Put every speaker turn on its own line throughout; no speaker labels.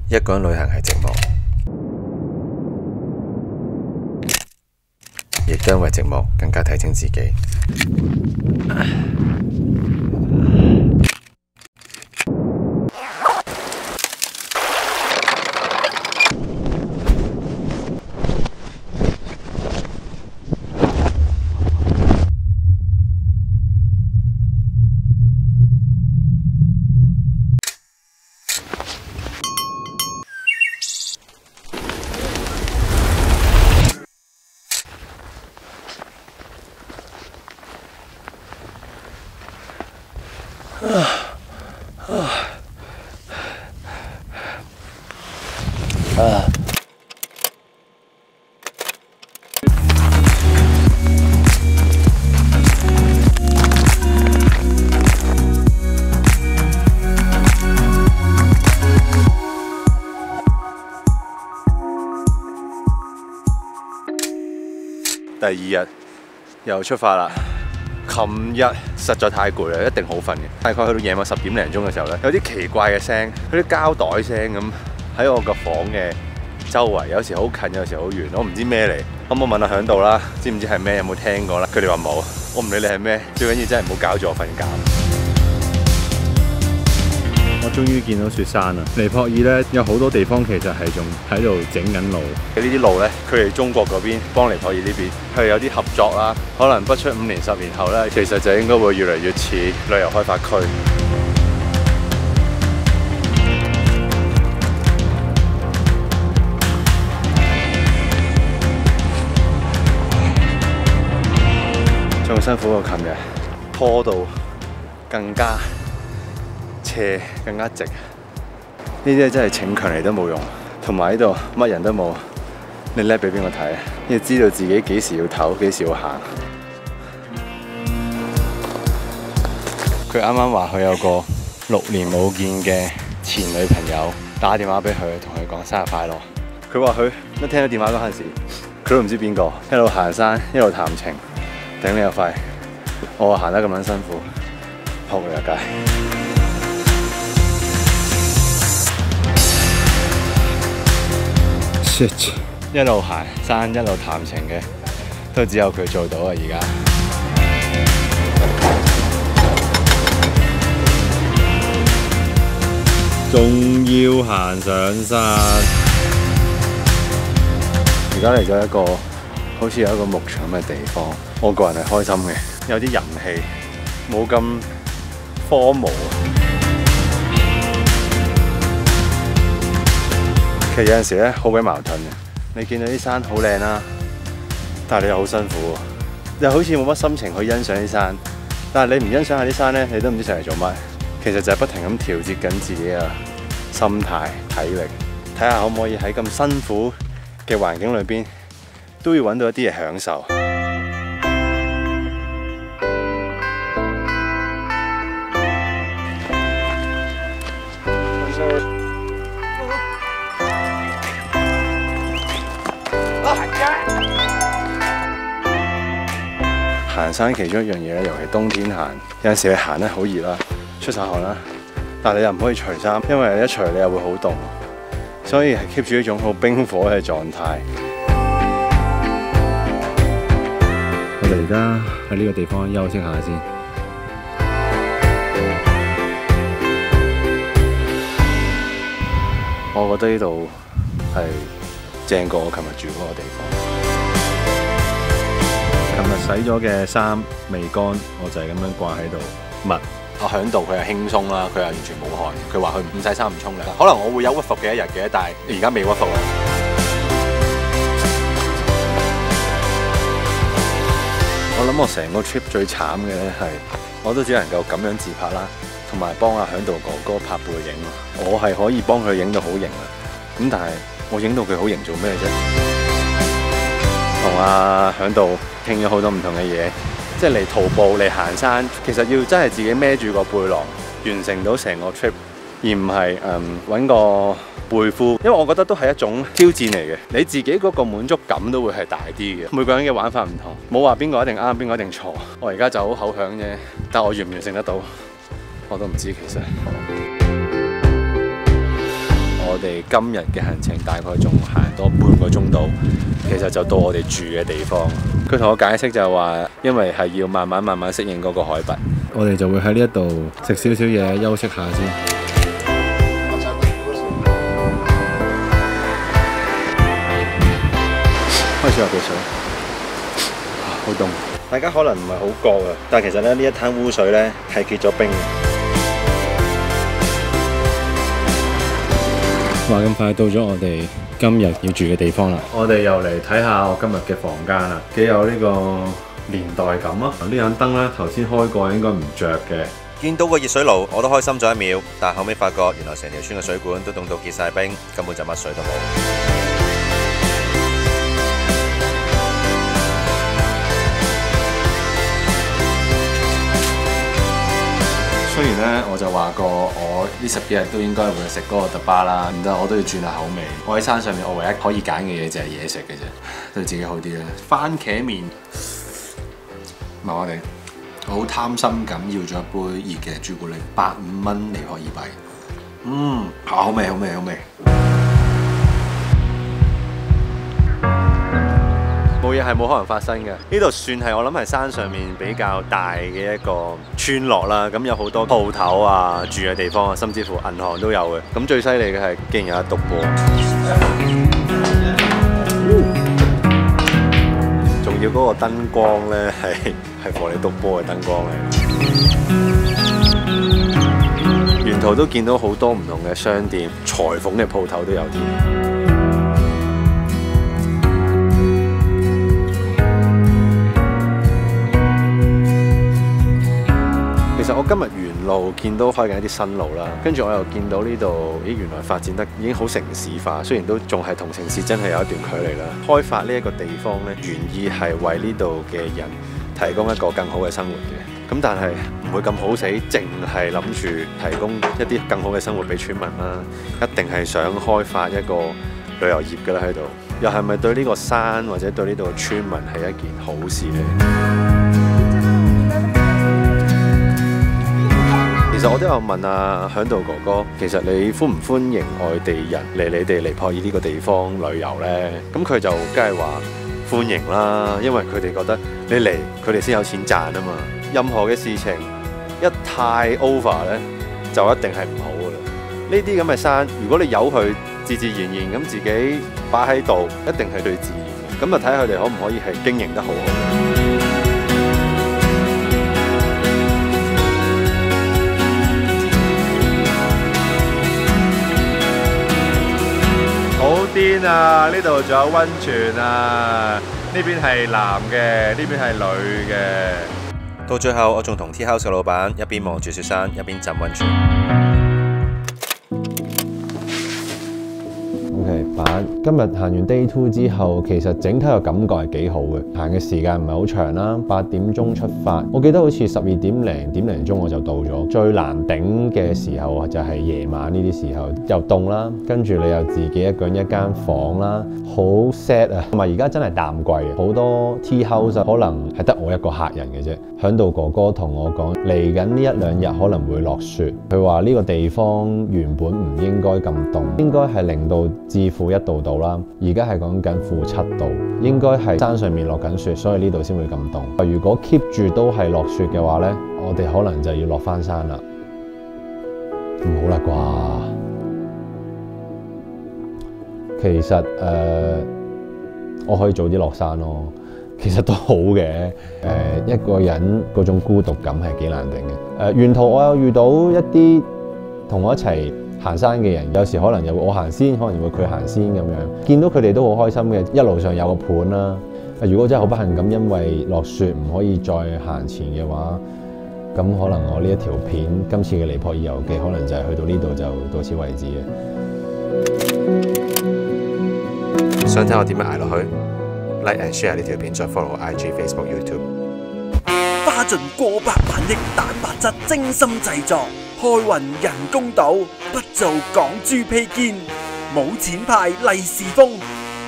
一個人旅行係寂寞，亦都因為寂寞更加睇清自己。第二日又出發啦。琴日實在太攰啦，一定好瞓嘅。大概去到夜晚10點零鐘嘅時候咧，有啲奇怪嘅聲，嗰啲膠袋聲咁喺我個房嘅周圍，有時好近，有時好遠，我唔知咩嚟。咁我問下響度啦，知唔知係咩？有冇聽過啦？佢哋話冇，我唔理你係咩，最緊要真係唔好搞住我瞓覺。
我終於見到雪山啦！尼泊爾咧有好多地方其實係仲喺度整緊路。
呢啲路咧，佢哋中國嗰邊幫尼泊爾呢邊係有啲合作啦。可能不出5年10年後咧，其實就應該會越嚟越似旅遊開發區。仲辛苦過琴日，坡度更加斜，更加直。呢啲真係逞強嚟都冇用，同埋呢度乜人都冇。你叻俾邊個睇？要知道自己幾時要唞，幾時要行。佢啱啱話佢有個6年冇見嘅前女朋友打電話俾佢，同佢講生日快樂。佢話佢一聽到電話嗰陣時，佢都唔知邊個，一路行山一路談情，頂你個肺！我行得咁撚辛苦，撲你個街！一路行山一路談情嘅，都只有佢做到啊！而家
仲要行上山，
而家嚟咗一個好似有一個牧場嘅地方，我個人係開心嘅，有啲人氣，冇咁荒蕪。其實有陣時咧好鬼矛盾嘅。你見到啲山好靚啦，但係你又好辛苦，又好似冇乜心情去欣賞啲山。但係你唔欣賞下啲山咧，你都唔知上嚟做乜。其實就係不停咁調節緊自己嘅心態、體力，睇下可唔可以喺咁辛苦嘅環境裏邊，都要揾到一啲嘢享受。行山其中一樣嘢咧，尤其冬天行，有陣時你行得好熱啦，出晒汗啦，但係你又唔可以除衫，因為一除你又會好凍，所以係 keep 住一種好冰火嘅狀態。
我哋而家喺呢個地方休息下先。
我覺得呢度係正過我琴日住嗰個地方。
琴日洗咗嘅衫未乾，我就係咁樣掛喺度襪。
我響度佢係輕鬆啦，佢係完全冇汗。佢話佢唔洗衫唔沖涼，可能我會有屈服嘅一日嘅，但係而家未屈服啦。我諗我成個 trip 最慘嘅咧係，我都只能夠咁樣自拍啦，同埋幫阿響度哥哥拍背影。我係可以幫佢影到好型啦，咁但係我影到佢好型做咩啫？同阿響度傾咗好多唔同嘅嘢，即係嚟徒步嚟行山，其實要真係自己孭住個背囊完成到成個 trip，而唔係揾個背負，因為我覺得都係一種挑戰嚟嘅，你自己嗰個滿足感都會係大啲嘅。每個人嘅玩法唔同，冇話邊個一定啱，邊個一定錯。我而家就好口響啫，但我完唔完成得到，我都唔知其實。我我哋今日嘅行程大概仲行多半個鐘度，其實就到我哋住嘅地方。佢同我解釋就係話，因為係要慢慢適應嗰個海拔。
我哋就會喺呢一度食少少嘢，休息下先。開始有鼻水，好凍。大家可能唔係好覺啊，但係其實咧呢一灘污水咧係結咗冰。話咁快到咗我哋今日要住嘅地方啦，我哋又嚟睇下我今日嘅房間啦，幾有呢個年代感啊！呢盞燈咧頭先開過，應該唔着嘅。
見到個熱水爐，我都開心咗1秒，但後尾發覺原來成條村嘅水管都凍到結晒冰，根本就乜水都冇。
雖然咧，我就話過我呢10幾日都應該會食嗰個特巴啦，唔得我都要轉下口味。我喺山上面，我唯一可以揀嘅嘢就係嘢食嘅啫，對自己好啲啦。番茄麵，麻麻地，我好貪心咁要咗一杯熱嘅朱古力，85蚊尼泊爾幣。好味，好味，好味。冇嘢係冇可能發生嘅，呢度算係我諗係山上面比較大嘅一個村落啦。咁有好多鋪頭啊、住嘅地方啊，甚至乎銀行都有嘅。咁最犀利嘅係竟然有得篤波，仲要嗰個燈光咧係幫你篤波嘅燈光嚟。沿途都見到好多唔同嘅商店、裁縫嘅鋪頭都有添。其實我今日沿路見到開緊一啲新路啦，跟住我又見到呢度，咦，原來發展得已經好城市化，雖然都仲係同城市真係有一段距離啦。開發呢一個地方咧，原意係為呢度嘅人提供一個更好嘅生活嘅。咁但係唔會咁好死，淨係諗住提供一啲更好嘅生活俾村民啦，一定係想開發一個旅遊業㗎啦喺度。又係咪對呢個山或者對呢度嘅村民係一件好事呢？其實我都有問阿響道哥哥，其實你歡唔歡迎外地人嚟你哋尼泊爾呢個地方旅遊呢？咁佢就梗係話歡迎啦，因為佢哋覺得你嚟，佢哋先有錢賺啊嘛。任何嘅事情一太 over 呢，就一定係唔好噶啦。呢啲咁嘅山，如果你由佢自自然然咁自己擺喺度，一定係最自然嘅。咁就睇下佢哋可唔可以係經營得好好。好癲啊！呢度仲有溫泉啊！呢邊係男嘅，呢邊係女嘅。
到最後，我仲同 Tea House 嘅老闆一邊望住雪山，一邊浸溫泉。
今日行完 Day 2之後，其實整體嘅感覺係幾好嘅。行嘅時間唔係好長啦，8點鐘出發，我記得好似12點零鐘我就到咗。最難頂嘅時候就係夜晚呢啲時候，又凍啦，跟住你又自己一個人一間房啦，好 sad 啊！同埋而家真係淡季，好多 Tea House 可能係得我一個客人嘅啫。響度哥哥同我講，嚟緊呢1-2日可能會落雪。佢話呢個地方原本唔應該咁凍，應該係0度至負1度到啦。而家係講緊負7度，應該係山上面落緊雪，所以呢度先會咁凍。如果 keep 住都係落雪嘅話呢，我哋可能就要落翻山啦。唔好啦啩？其實我可以早啲落山咯。其實都好嘅，一個人嗰種孤獨感係幾難頂嘅。沿途我有遇到一啲同我一齊行山嘅人，有時可能又會我行先，可能會佢行先咁樣。見到佢哋都好開心嘅，一路上有個伴啦。如果真係好不幸咁，因為落雪唔可以再行前嘅話，咁可能我呢一條片今次嘅尼泊爾遊記，可能就係去到呢度就到此為止嘅。
想睇我點樣捱落去？Like and share 呢條片，再 follow 我 IG、Facebook、YouTube。
花盡過百萬億蛋白質精心製作，開運人工島，不做港豬披肩，冇錢派利是封，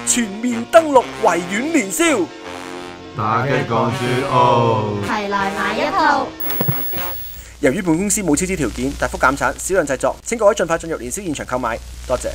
全面登錄維園年宵。
打擊港豬澳，
齊來買一套。
由於本公司冇超支條件，大幅減產，少量製作，請各位盡快進入年宵現場購買。多謝。